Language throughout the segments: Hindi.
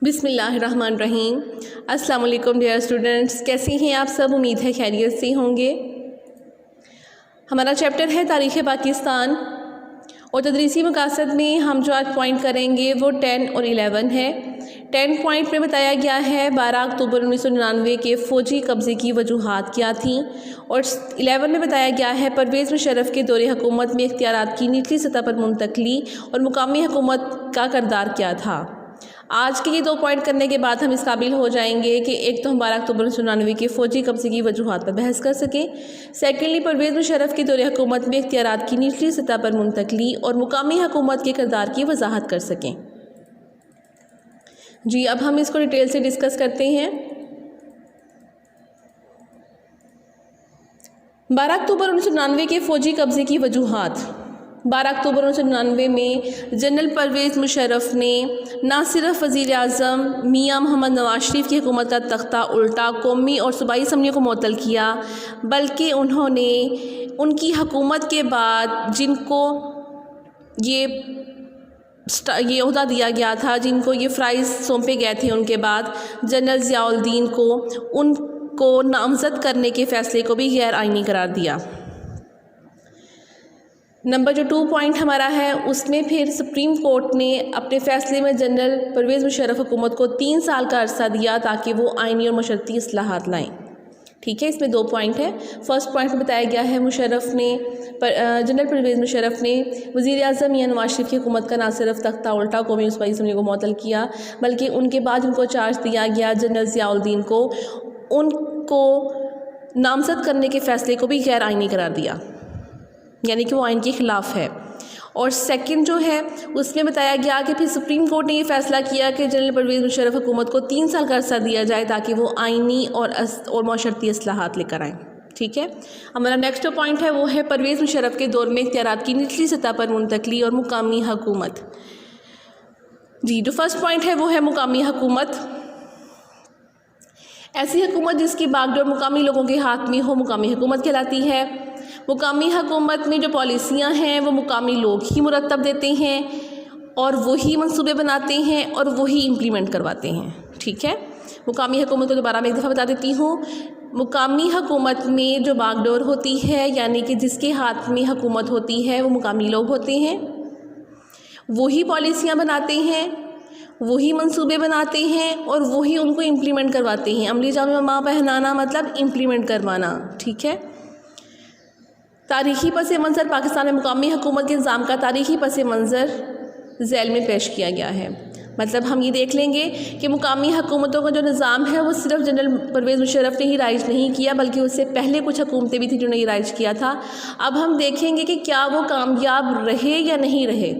बिस्मिल्लाहिर्रहमानिर्रहीम। अस्सलाम वालेकुम डियर स्टूडेंट्स, कैसे हैं आप सब? उम्मीद है खैरियत से होंगे। हमारा चैप्टर है तारीख़ पाकिस्तान और तदरीसी मकासद में हम जो आज पॉइंट करेंगे वो 10 और 11 है। 10 पॉइंट में बताया गया है 12 अक्टूबर 1999 के फ़ौजी कब्ज़े की वजूहात क्या थीं, और 11 में बताया गया है परवेज़ मुशर्रफ के दौरे हुकूमत में इख्तियारात की निचली सतह पर मुंतकली और मुकामी हुकूमत का किरदार क्या था। आज के ये 2 पॉइंट करने के बाद हम इस काबिल हो जाएंगे कि एक तो हम 12 अक्टूबर 1999 के फ़ौजी कब्ज़े की वजूहात पर बहस कर सकें, सेकेंडली परवेज़ मुशर्रफ के दौरे हुकूमत में इख्तियारात की निचली सतह पर मुंतकली और मुकामी हुकूमत के किरदार की वजाहत कर सकें। जी, अब हम इसको डिटेल से डिस्कस करते हैं। 12 अक्टूबर 1999 के फ़ौजी कब्ज़े की वजूहात। 12 अक्टूबर 1999 में जनरल परवेज़ मुशर्रफ ने न सिर्फ वज़ीर आज़म मियाँ मोहम्मद नवाज शरीफ की हुकूमत का तख्ता उल्टा कौमी और सूबाई असम्बलियों को मुअत्तल किया, बल्कि उन्होंने उनकी हुकूमत के बाद जिनको ये ओहदा दिया गया था, जिनको ये फ़राइज़ सौंपे गए थे, उनके बाद जनरल ज़ियाउद्दीन को उनको नामज़द करने के फ़ैसले को भी गैर आइनी करार दिया। नंबर जो 2 पॉइंट हमारा है उसमें फिर सुप्रीम कोर्ट ने अपने फ़ैसले में जनरल परवेज़ मुशर्रफ हुकूमत को 3 साल का अरसा दिया ताकि वो आइनी और मशर्ती इस्लाहात लाएँ। ठीक है, इसमें 2 पॉइंट है। फर्स्ट पॉइंट में बताया गया है जनरल परवेज़ मुशर्रफ ने वज़ीर आज़म मियाँ नवाज शरीफ की हुकूमत का न सिर्फ तख्ता उल्टा कौमी और सूबाई असम्बली को मुअत्तल किया, बल्कि उनके बाद उनको चार्ज दिया गया जनरल ज़ियाउद्दीन को उनको नामज़द करने के फ़ैसले को भी गैर आइनी करार दिया, यानी कि वो आइन के ख़िलाफ़ है। और सेकंड जो है उसमें बताया गया कि फिर सुप्रीम कोर्ट ने ये फ़ैसला किया कि जनरल परवेज़ मुशर्रफ हुकूमत को 3 साल का अरसा दिया जाए ताकि वो आइनी और मशर्ती इस्लाहात लेकर आएँ। ठीक है, हमारा नेक्स्ट जो पॉइंट है वो है परवेज़ मुशर्रफ के दौर में इख्तियारात की निचली सतह पर मुंतकली और मुकामी हुकूमत। जी, जो फर्स्ट पॉइंट है वो है मुकामी हुकूमत। ऐसी हुकूमत जिसकी बागडोर मुकामी लोगों के हाथ में हो मुकामी हुकूमत कहलाती है। मुकामी हुकूमत में जो पॉलिसियाँ हैं वो मुकामी लोग ही मुरतब देते हैं और वही मंसूबे बनाते हैं और वही इम्प्लीमेंट करवाते हैं। ठीक है, मुकामी हुकूमत को दोबारा मैं एक दफ़ा बता देती हूँ। मुकामी हुकूमत में जो बागडोर होती है, यानी कि जिसके हाथ में हुकूमत होती है, वो मुकामी लोग होते हैं, वही पॉलिसियाँ बनाते हैं, वही मंसूबे बनाते हैं और वही उनको इम्प्लीमेंट करवाते हैं। अमली जामे में माँ पहनाना मतलब इम्प्लीमेंट करवाना। ठीक है, तारीख़ी पस मंज़र पाकिस्तान में मुकामी हुकूमत के निज़ाम का तारीख़ी पस मंज़र झैल में पेश किया गया है। मतलब हम ये देख लेंगे कि मुकामी हुकूमतों का जो निज़ाम है वो सिर्फ जनरल परवेज़ मुशर्रफ ने ही राइज नहीं किया, बल्कि उससे पहले कुछ हुकूमतें भी थी जिन्होंने ये राइज किया था। अब हम देखेंगे कि क्या वो कामयाब रहे या नहीं रहे।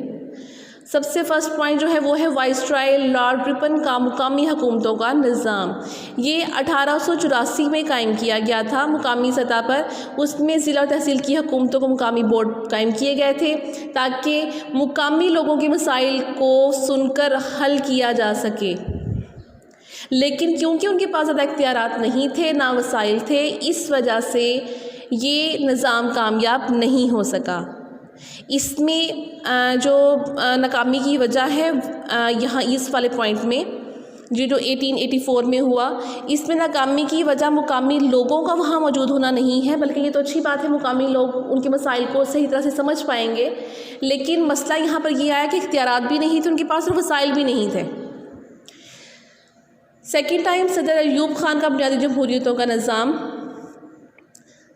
सबसे फर्स्ट पॉइंट जो है वो है वाइसरॉय लॉर्ड रिपन का मुकामी हुकूमतों का निज़ाम। ये 1884 में कायम किया गया था मुकामी सतह पर। उसमें ज़िला और तहसील की हुकूमतों को मुकामी बोर्ड कायम किए गए थे ताकि मुकामी लोगों के मसाइल को सुनकर हल किया जा सके, लेकिन क्योंकि उनके पास ज़्यादा इख्तियारात नहीं थे, ना वसाइल थे, इस वजह से ये निज़ाम कामयाब नहीं हो सका। इसमें जो नाकामी की वजह है यहाँ इस वाले पॉइंट में जो 1884 में हुआ, इसमें नाकामी की वजह मुकामी लोगों का वहाँ मौजूद होना नहीं है, बल्कि ये तो अच्छी बात है, मुकामी लोग उनके मसाइल को सही तरह से समझ पाएंगे, लेकिन मसला यहाँ पर ये आया कि इख्तियारात भी नहीं थे उनके पास और वसाइल भी नहीं थे। सेकेंड टाइम सदर अयूब खान का बुनियादी जमहूरियतों का निज़ाम।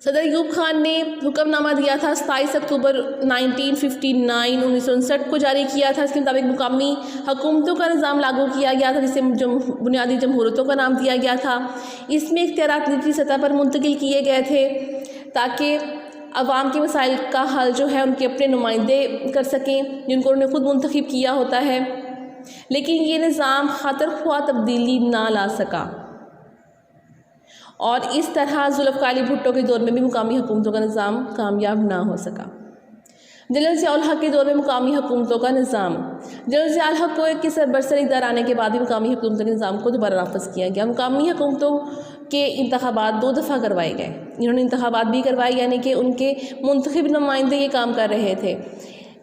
सदर अयूब खान ने हुक्मनामा दिया था 27 अक्टूबर 1959 को जारी किया था। इसके मुताबिक मुकामी हुकूमतों का निज़ाम लागू किया गया था जिसे बुनियादी जमहूरियतों का नाम दिया गया था। इसमें इख्तियारात निचली सतह पर मुंतकिल किए गए थे ताकि अवाम के मसाइल का हल जो है उनके अपने नुमाइंदे कर सकें जिनको उन्होंने खुद मुंतखब किया होता है, लेकिन ये निज़ाम खातर ख्वाह तब्दीली ना ला सका और इस तरह जुल्फ़िकार अली भुट्टो के दौर में भी मुकामी हुकूमतों का निज़ाम कामयाब ना हो सका। जनरल ज़ियाउल हक़ के दौर में मुकामी हुकूमतों का निज़ाम। जनरल ज़ियाउल हक़ को एक बरसर इक़्तिदार आने के बाद ही मुकामी हुकूमतों के निज़ाम को दोबारा नाफिज़ किया गया। मुकामी हुकूमतों के इंतखाबात 2 दफ़ा करवाए गए। इन्होंने इंतखाबात भी करवाए, यानी कि उनके मुंतखब नुमाइंदे ये काम कर रहे थे।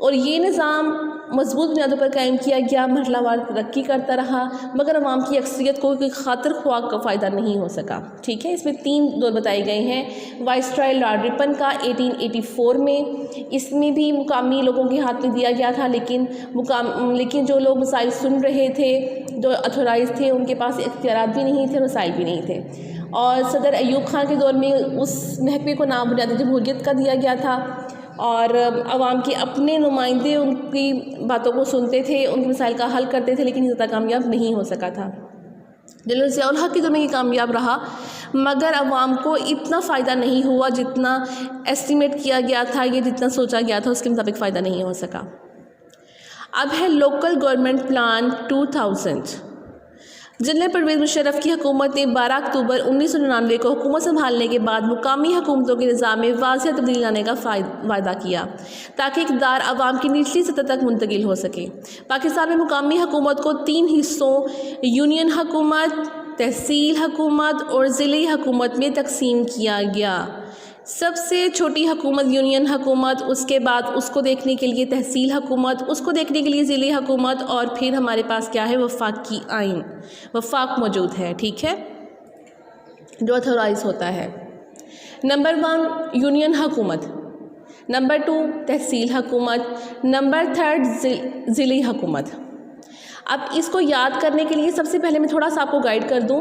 और ये निज़ाम मजबूत बुनियादों पर कायम किया गया, मरहलावार तरक्की करता रहा, मगर अवाम की अक्सरियत को कोई खातिर ख्वाह का फ़ायदा नहीं हो सका। ठीक है, इसमें 3 दौर बताए गए हैं। वाइसरॉय लॉर्ड रिपन का 1884 में, इसमें भी मुकामी लोगों के हाथ में दिया गया था, लेकिन जो लोग मसाइल सुन रहे थे, जो अथोराइज थे, उनके पास इख्तियारात भी नहीं थे, मसाइल भी नहीं थे। और सदर अयूब खान के दौर में उस महकमे को नाम बुनियादी जमहूरियत का दिया गया था और अवाम के अपने नुमाइंदे उनकी बातों को सुनते थे, उनके मसाइल का हल करते थे, लेकिन ज़्यादा कामयाब नहीं हो सका था। जनरल ज़ियाउल हक़ के दौर में ये कामयाब रहा, मगर अवाम को इतना फ़ायदा नहीं हुआ जितना एस्टिमेट किया गया था, ये जितना सोचा गया था उसके मुताबिक फ़ायदा नहीं हो सका। अब है local government plan 2000। General Parvez Musharraf की हुकूमत ने 12 अक्टूबर 1999 को हुकूमत संभालने के बाद मुकामी हुकूमतों के निज़ाम में वाज़ेह तब्दीली लाने का वायदा किया ताकि इक़्तिदार अवाम की निचली सतह तक मुंतकिल हो सके। पाकिस्तान में मुकामी हुकूमत को 3 हिस्सों यूनियन हुकूमत, तहसील हुकूमत और ज़िले हुकूमत में तकसीम किया गया। सबसे छोटी हुकूमत यूनियन हुकूमत, उसके बाद उसको देखने के लिए तहसील हुकूमत, उसको देखने के लिए ज़िले हुकूमत, और फिर हमारे पास क्या है, वफाकी आइन, वफाक मौजूद है। ठीक है, जो अथोराइज होता है। नंबर 1 यूनियन हुकूमत, नंबर 2 तहसील हुकूमत, नंबर 3 ज़िले हुकूमत। अब इसको याद करने के लिए सबसे पहले मैं थोड़ा सा आपको गाइड कर दूं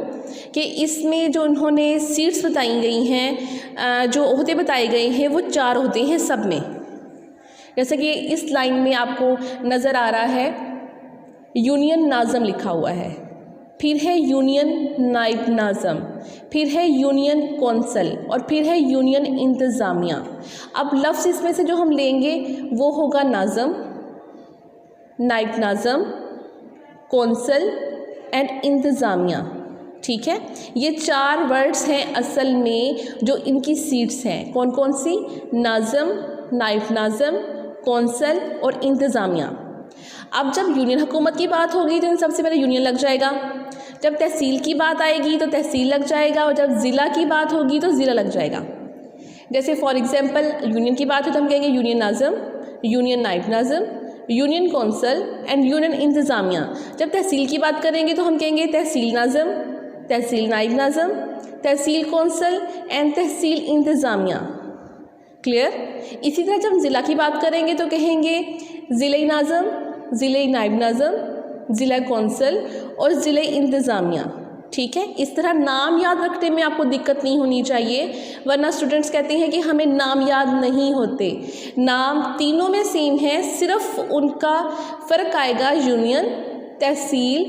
कि इसमें जो उन्होंने सीट्स बताई गई हैं, जो ओहदे बताए गए हैं, वो 4 ओहदे हैं सब में। जैसे कि इस लाइन में आपको नज़र आ रहा है यूनियन नाज़म लिखा हुआ है, फिर है यूनियन नाइब नाज़म, फिर है यूनियन कौंसल और फिर है यूनियन इंतज़ामिया। अब लफ्ज़ इसमें से जो हम लेंगे वो होगा नाज़म, नाइब नाज़म, कौंसल एंड इंतज़ामिया। ठीक है, ये 4 वर्ड्स हैं असल में जो इनकी सीट्स हैं। कौन कौन सी? नाज़म, नाइब नाज़म, कौंसल और इंतज़ामिया। अब जब यूनियन हुकूमत की बात होगी तो सबसे पहले यूनियन लग जाएगा, जब तहसील की बात आएगी तो तहसील लग जाएगा, और जब ज़िला की बात होगी तो ज़िला लग जाएगा। जैसे फॉर एग्ज़ाम्पल यूनियन की बात है तो हम कहेंगे यूनियन नाज़म, यूनियन नाइब नाज़म, यूनियन कौंसल एंड यूनियन इंतज़ामिया। जब तहसील की बात करेंगे तो हम कहेंगे तहसील नाज़म, तहसील नाइब नाज़म, तहसील कौंसल एंड तहसील इंतज़ामिया। क्लियर? इसी तरह जब ज़िला की बात करेंगे तो कहेंगे ज़िले नाज़म, ज़िले नाइब नाज़म, ज़िला कौंसल और ज़िले इंतज़ामिया। ठीक है, इस तरह नाम याद रखने में आपको दिक्कत नहीं होनी चाहिए, वरना स्टूडेंट्स कहते हैं कि हमें नाम याद नहीं होते। नाम तीनों में सेम है, सिर्फ उनका फ़र्क आएगा यूनियन, तहसील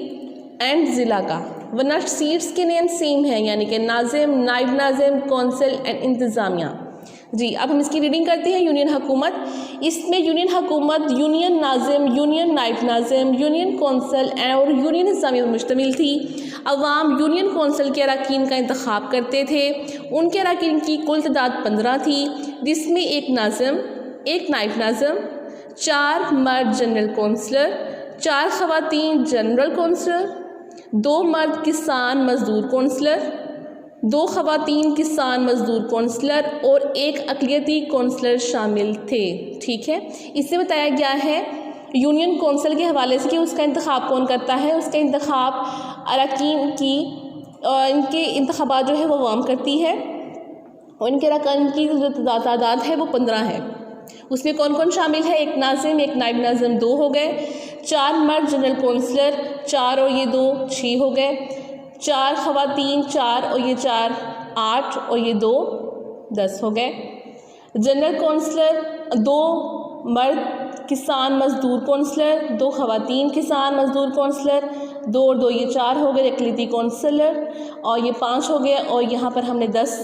एंड ज़िला का, वरना सीट्स के नेम सेम है, यानी कि नाज़िम, नाइब नाज़िम, कौंसल एंड इंतज़ामिया। जी, अब हम इसकी रीडिंग करते हैं। यूनियन हुकूमत, इसमें यूनियन हुकूमत यूनियन नाज़िम, यूनियन नाइब नाज़िम, यूनियन कौंसल और यूनियन इंतज़ामिया पर मुश्तमिल थी। अवाम यूनियन कौंसल के अरकान का इंतखाब करते थे। उनके अरकान की कुल तादाद 15 थी, जिसमें 1 नाज़िम, 1 नाइब नाज़िम, 4 मर्द जनरल कौंसलर, 4 ख़वातीन जनरल कौंसलर, 2 मर्द किसान मज़दूर कौंसलर, 2 ख़वातीन किसान मज़दूर कौंसलर और 1 अक़लियती कौंसलर शामिल थे। ठीक है, इससे बताया गया है यूनियन कौंसल के हवाले से कि उसका इंतखाब कौन करता है। उसका इंतखाब अरकान की इनके इंतखाबात जो है वो अवाम करती है, और इनके अरकान की जो तादाद है वो 15 है। उसमें कौन कौन शामिल है? 1 नाज़िम, 1 नाइब नाज़िम, 2 हो गए, 4 मर्द जनरल कौंसलर, 4 और ये 2 6 हो गए, 4 ख़वातीन, 4 और ये 4 8 और ये 2 10 हो गए। जनरल कौंसलर 2 मर्द किसान मज़दूर कौंसलर, 2 ख़वातीन किसान मज़दूर कौंसलर, 2 और 2 ये 4 हो गए अक़लियती कौंसलर, और ये 5 हो गए, और यहाँ पर हमने 10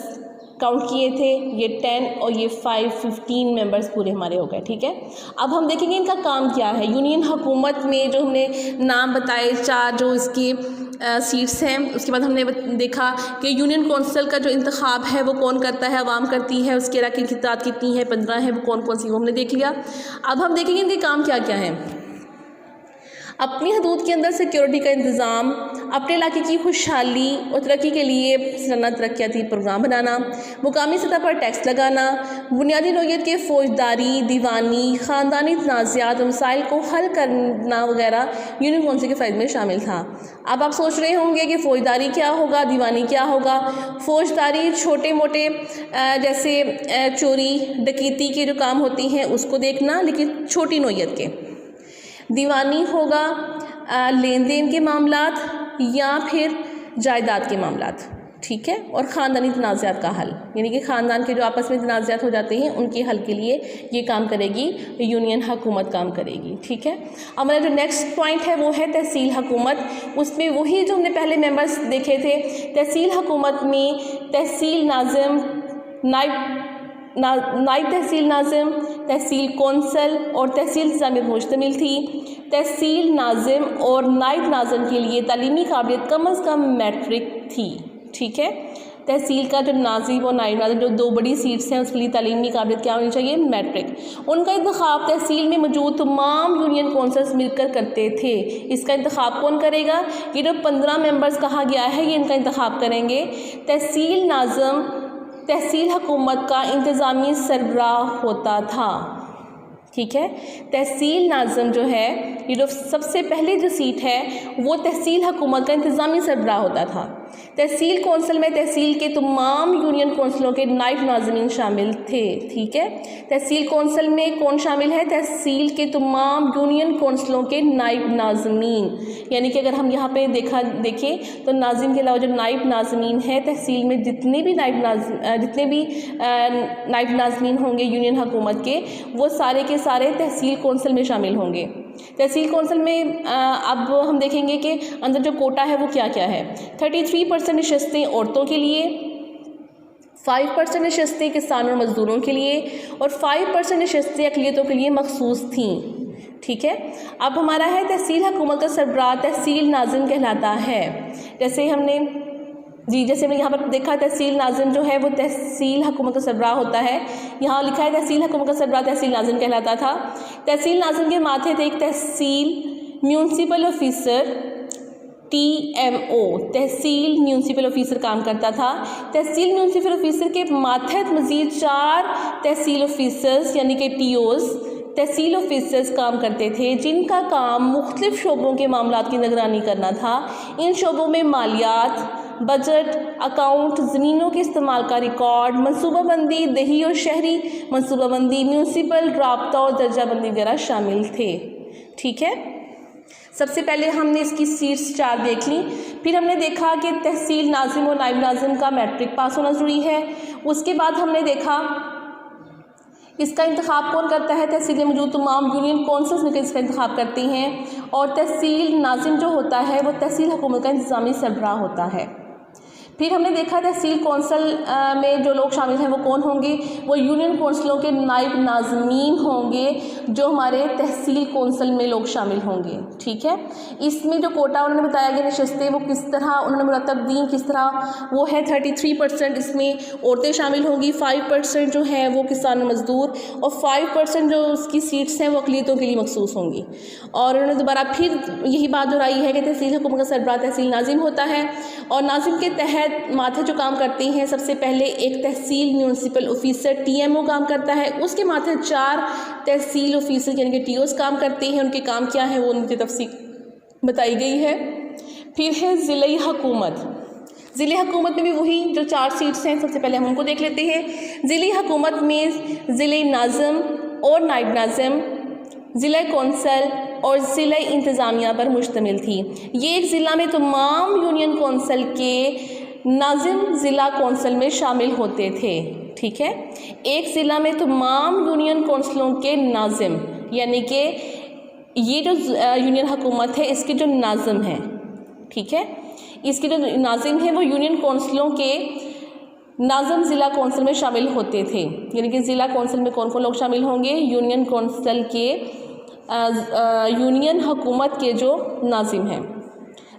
काउंट किए थे, ये 10 और ये 5 15 मेंबर्स पूरे हमारे हो गए। ठीक है, अब हम देखेंगे इनका काम क्या है। यूनियन हुकूमत में जो हमने नाम बताए 4 जो इसकी सीट्स हैं, उसके बाद हमने देखा कि यूनियन कौंसल का जो इंतखाब है वो कौन करता है, अवाम करती है। उसके अरकान की तादाद कितनी है? 15 है। वो कौन कौन सी, वो हमने देख लिया। अब हम देखेंगे इनके काम क्या क्या हैं। अपनी हदूद के अंदर सिक्योरिटी का इंतज़ाम, अपने इलाके की खुशहाली और तरक्की के लिए सालाना तरक्याती प्रोग्राम बनाना, मुकामी सतह पर टैक्स लगाना, बुनियादी नौइयत के फौजदारी, दीवानी, ख़ानदानी तनाज़ात और मसाइल को हल करना वगैरह यूनियन कौंसिल के फ़ायदे में शामिल था। अब आप सोच रहे होंगे कि फ़ौजदारी क्या होगा, दीवानी क्या होगा। फ़ौजदारी छोटे मोटे जैसे चोरी डकैती के जो काम होते हैं उसको देखना, लेकिन छोटी नौइयत के। दीवानी होगा लेन देन के मामलात या फिर जायदाद के मामलात, ठीक है। और ख़ानदानी तनाज़ात का हल, यानी कि ख़ानदान के जो आपस में तनाज़ात हो जाते हैं उनके हल के लिए ये काम करेगी, यूनियन हुकूमत काम करेगी, ठीक है। अब हमारा जो नेक्स्ट पॉइंट है वो है तहसील हुकूमत। उसमें वही जो हमने पहले मेंबर्स देखे थे, तहसील हुकूमत में तहसील नाज़िम, नायब तहसील नाज़िम, तहसील कौंसल और तहसील इंतज़ामिया पर मुश्तमिल थी। तहसील नाज़िम और नायब नाज़िम के लिए तालीमी काबिलियत कम अज़ कम मैट्रिक थी, ठीक है। तहसील का जो नाज़िम और नायब नाज़िम जो दो बड़ी सीट्स हैं उसके लिए तालीमी काबिलियत क्या होनी चाहिए, मैट्रिक। उनका इंतखाब तहसील में मौजूद तमाम यूनियन कौंसल्स मिलकर करते थे। इसका इंतखाब कौन करेगा, ये जो 15 मेंबर्स कहा गया है ये इनका इंतखाब करेंगे। तहसील नाज़िम तहसील हुकूमत का इंतज़ामी सरबराह होता था, ठीक है। तहसील नाज़िम जो है ये जो सबसे पहले जो सीट है वो तहसील हुकूमत का इंतज़ामी सरबराह होता था। तहसील कौंसिल में तहसील के तमाम यूनियन कौंसिलों के नायब नाज़मीन शामिल थे, ठीक है। तहसील कौंसिल में कौन शामिल है, तहसील के तमाम यूनियन कौंसिलों के नायब नाज़मीन, यानी कि अगर हम यहाँ पे देखें तो नाज़िम के अलावा जो नायब नाज़मीन है तहसील में जितने भी नायब नाज़मीन होंगे यूनियन हुकूमत के, वो सारे के सारे तहसील कौंसिल में शामिल होंगे। तहसील कौंसिल में अब हम देखेंगे कि अंदर जो कोटा है वो क्या क्या है। 33% नशस्तें औरतों के लिए, 5% नशस्तें किसानों और मज़दूरों के लिए और 5% नशस्तें अक़लियतों के लिए मखसूस थीं, ठीक है। अब हमारा है तहसील हुकूमत का सरबराह तहसील नाज़िम कहलाता है। जैसे हमने यहाँ पर देखा तहसील नाज़िम जो है वो तहसील हुकूमत का सरबराह होता है। यहाँ लिखा है तहसील हुकूमत का सरबराह तहसील नाज़िम कहलाता था। तहसील नाज़िम के माथे थे एक तहसील म्यूनसिपल ऑफिसर TMO, तहसील म्यूनसिपल ऑफिसर काम करता था। तहसील म्यूनसिपल ऑफिसर के मातहत मज़ीद 4 तहसील ऑफिसर्स यानी कि TOs तहसील ऑफिसर्स काम करते थे, जिनका काम मुख्तलिफ शोबों के मामलात की निगरानी करना था। इन शोबों में मालियात, बजट, अकाउंट, ज़मीनों के इस्तेमाल का रिकॉर्ड, मनसूबाबंदी, दही और शहरी मनसूबाबंदी, म्यूनसिपल राब्ता और दर्जाबंदी वगैरह शामिल थे, ठीक है। सबसे पहले हमने इसकी सीट्स 4 देख ली, फिर हमने देखा कि तहसील नाज़िम और नायब नाज़िम का मैट्रिक पास होना ज़रूरी है। उसके बाद हमने देखा इसका इंतखाब कौन करता है, तहसील में मौजूद तमाम यूनियन कौंसिल्स मिलकर इसका इंतखाब करती हैं। और तहसील नाज़िम जो होता है वो तहसील हुकूमत का इंतज़ामी सरबराह होता है। फिर हमने देखा तहसील कौंसिल में जो लोग शामिल हैं वो कौन होंगे, वो यूनियन कौंसिलों के नायब नाज़मीन होंगे जो हमारे तहसील कौंसिल में लोग शामिल होंगे, ठीक है। इसमें जो कोटा उन्होंने बताया गया नशस्तें वो किस तरह उन्होंने मुरतब दी, किस तरह वो है 33% इसमें औरतें शामिल होंगी, 5% जो है वो किसान मज़दूर और 5% जो उसकी सीट्स हैं वो अक़लियतों के लिए मखसूस होंगी। और उन्होंने दोबारा फिर यही बात दोहराई है कि तहसील हुकूमत का सरबराह तहसील नाज़िम होता है और नाज़िम के तहत माथे जो काम करते हैं सबसे पहले एक तहसील म्यूनसिपल ऑफिसर TMO काम करता है, उसके माथे 4 तहसील ऑफिसर यानी कि TOs काम करते हैं। उनके काम क्या है वो उनकी तफसील बताई गई है। फिर है ज़िले हुकूमत। ज़िले हुकूमत में भी वही जो 4 सीट्स हैं, सबसे पहले हम उनको देख लेते हैं। ज़िले हुकूमत में ज़िले नाज़िम और नायब नाज़िम, ज़िला कौंसल और ज़िला इंतज़ामिया पर मुश्तमिल थी। ये एक ज़िला में तमाम यूनियन कौंसल के नाज़िम ज़िला कौंसल में शामिल होते थे, ठीक है। एक ज़िला में तमाम यूनियन कौंसलों के नाज़िम, यानी कि ये जो यूनियन हुकूमत है इसके जो नाज़िम हैं, ठीक है, इसके जो नाज़िम हैं वो यूनियन कौंसलों के नाज़िम ज़िला कौंसिल में शामिल होते थे। यानी कि ज़िला कौंसिल में कौन कौन लोग शामिल होंगे, यूनियन कौंसिल के यूनियन हुकूमत के जो नाज़िम हैं।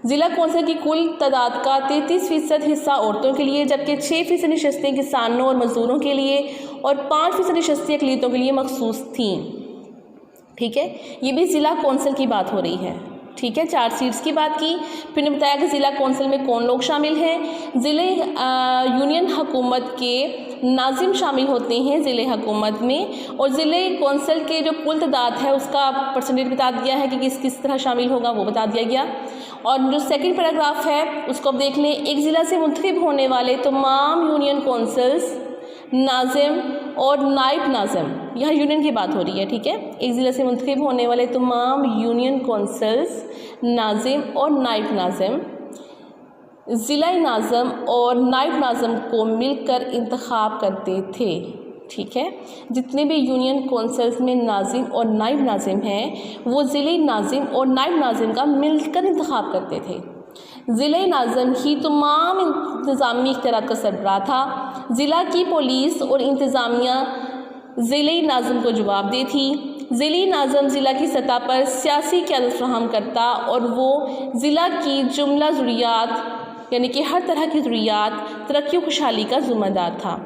ज़िला कौंसिल की कुल तादाद का 33% हिस्सा औरतों के लिए, जबकि 6% नशस्तें किसानों और मज़दूरों के लिए और 5% नशस्तें अक़लियतों के लिए मखसूस थीं, ठीक है। ये भी ज़िला कौंसिल की बात हो रही है, ठीक है, 4 सीट्स की बात की। फिर ने बताया कि ज़िला कौंसिल में कौन लोग शामिल हैं। ज़िले यूनियन हुकूमत के नाजिम शामिल होते हैं ज़िले हुकूमत में, और ज़िले कौंसिल के जो कुल तादाद है उसका परसेंटेज बता दिया है कि किस किस तरह शामिल होगा, वो बता दिया गया। और जो सेकंड पैराग्राफ है उसको अब देख लें। एक ज़िला से मुंतखब होने वाले तमाम यूनियन कौंसिल्स, नाजिम और नाइब नाजिम, यहाँ यूनियन की बात हो रही है, ठीक है। एक ज़िले से मुंतखब होने वाले तमाम यूनियन कौंसिल्स, नाजिम और नाइब नाजिम ज़िला नाज़िम और नाइब नाज़िम को मिलकर इंतखाब करते थे, ठीक है। जितने भी यूनियन कौंसिल्स में नाज़िम और नाइब नाज़िम हैं वो ज़िले नाज़िम और नाइब नाज़िम का मिलकर इंतखाब करते थे। ज़िले नाज़िम ही तमाम इंतज़ामी इख्तियारात का सरबराह था। ज़िला की पुलिस और इंतज़ामिया ज़िले नाज़िम को जवाबदेह थी। ज़िले नाज़िम ज़िला की सतह पर सियासी क़यादत फराहम करता और वो ज़िला की जुमला ज़रूरियात यानी कि हर तरह की ज़रूरियात, तरक्की और खुशहाली का ज़िम्मेदार था,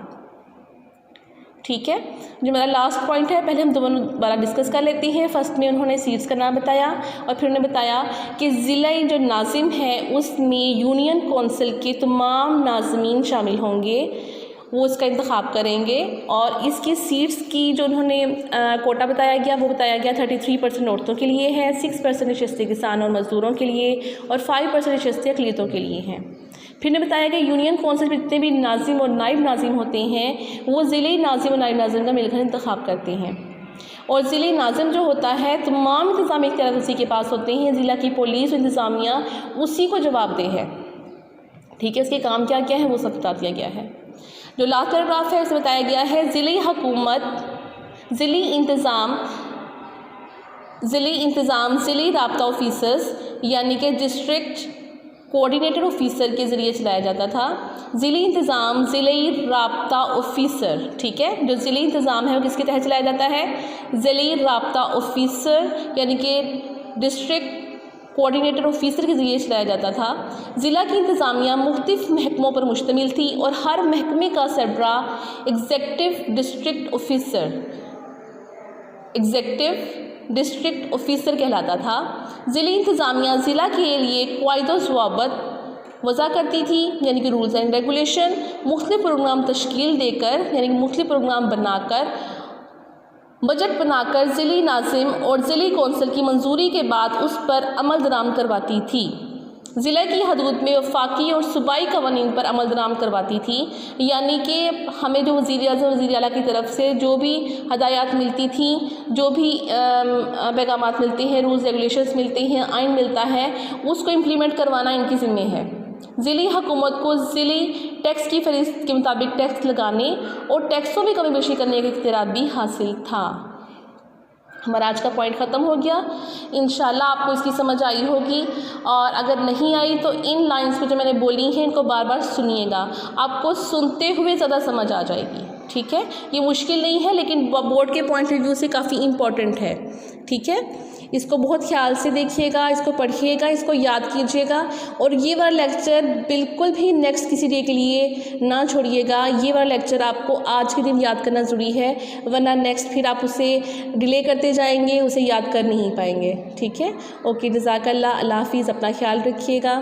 ठीक है। जो मेरा लास्ट पॉइंट है, पहले हम दोनों बार डिस्कस कर लेते हैं। फर्स्ट में उन्होंने सीट्स का नाम बताया और फिर उन्होंने बताया कि ज़िला जो नाज़िम है उसमें यूनियन कौंसिल के तमाम नाज़मीन शामिल होंगे, वो इसका इंतखाब करेंगे। और इसकी सीट्स की जो उन्होंने कोटा बताया गया वो बताया गया 33% औरतों के लिए है, 6% नशिस्तें किसान और मज़दूरों के लिए और 5% नशिस्तें अक़लियतों के लिए हैं। फिर ने बताया कि यूनियन कौंसिल में जितने भी नाज़िम और नाइब नाज़िम होते हैं वो ज़िले नाज़िम और नाइब नाज़िम का मिलकर इंतखाब करते हैं। और ज़िले नाज़िम जो होता है तमाम इंतज़ामी इख्तियार उसी के पास होते हैं। ज़िला की पुलिस और इंतज़ामिया उसी को जवाबदेह है, ठीक है। उसके काम क्या क्या है वो सब बता दिया गया है। जो लास्ट पैराग्राफ है उसमें बताया गया है ज़िले हुकूमत, ज़िले इंतज़ाम, ज़िले राब्ता ऑफिसर्स यानी कि डिस्ट्रिक्ट कोऑर्डिनेटर ऑफिसर के ज़रिए चलाया जाता था। ज़िले इंतज़ाम, ज़िले राब्ता ऑफिसर, ठीक है। जो ज़िले इंतज़ाम है वो किसके तहत चलाया जाता है? ज़िले राब्ता ऑफिसर यानी कि डिस्ट्रिक्ट कोऑर्डिनेटर ऑफिसर के ज़रिए चलाया जाता था। ज़िला की इंतज़ामिया मुख्तलिफ महकमों पर मुश्तमिल थी और हर महकमे का सरबराह एग्जेक्टिव डिस्ट्रिक्ट ऑफिसर कहलाता था। ज़िले इंतज़ामिया ज़िला के लिए क़वाइद ज़वाबित वज़ा करती थी यानी कि रूल्स एंड रेगुलेशन, मुख्तलिफ प्रोग्राम तश्कील देकर यानी कि मुख्तलिफ प्रोग्राम बनाकर, बजट बनाकर ज़िले नाज़िम और ज़िले कौंसिल की मंजूरी के बाद उस पर अमल दरामद करवाती थी। ज़िले की हदूद में वफाकी और सूबाई कवानीन पर अमल दरामद करवाती थी, यानी कि हमें जो वज़ीर-ए-आज़म वज़ीर आला की तरफ से जो भी हदायत मिलती थी, जो भी पैगामात मिलते हैं, रूल्स रेगुलेशंस मिलते हैं, आइन मिलता है, उसको इम्प्लीमेंट करवाना इनकी ज़िम्मे है। ज़िले हुकूमत को ज़िले टैक्स की फ़हरिस्त के मुताबिक टैक्स लगाने और टैक्सों में कमी बेशी करने का इख्तियार भी हासिल था। हमारा आज का पॉइंट ख़त्म हो गया। इंशाल्लाह आपको इसकी समझ आई होगी, और अगर नहीं आई तो इन लाइंस को जो मैंने बोली हैं इनको बार बार सुनिएगा, आपको सुनते हुए ज़्यादा समझ आ जाएगी, ठीक है। ये मुश्किल नहीं है लेकिन बोर्ड के पॉइंट ऑफ व्यू से काफ़ी इम्पॉर्टेंट है, ठीक है। इसको बहुत ख्याल से देखिएगा, इसको पढ़िएगा, इसको याद कीजिएगा, और ये वाला लेक्चर बिल्कुल भी नेक्स्ट किसी डे के लिए ना छोड़िएगा। ये वाला लेक्चर आपको आज के दिन याद करना ज़रूरी है, वरना नेक्स्ट फिर आप उसे डिले करते जाएंगे, उसे याद कर नहीं पाएंगे, ठीक है। ओके, जज़ाकल्लाह, अल्लाह हाफ़िज़, अपना ख्याल रखिएगा।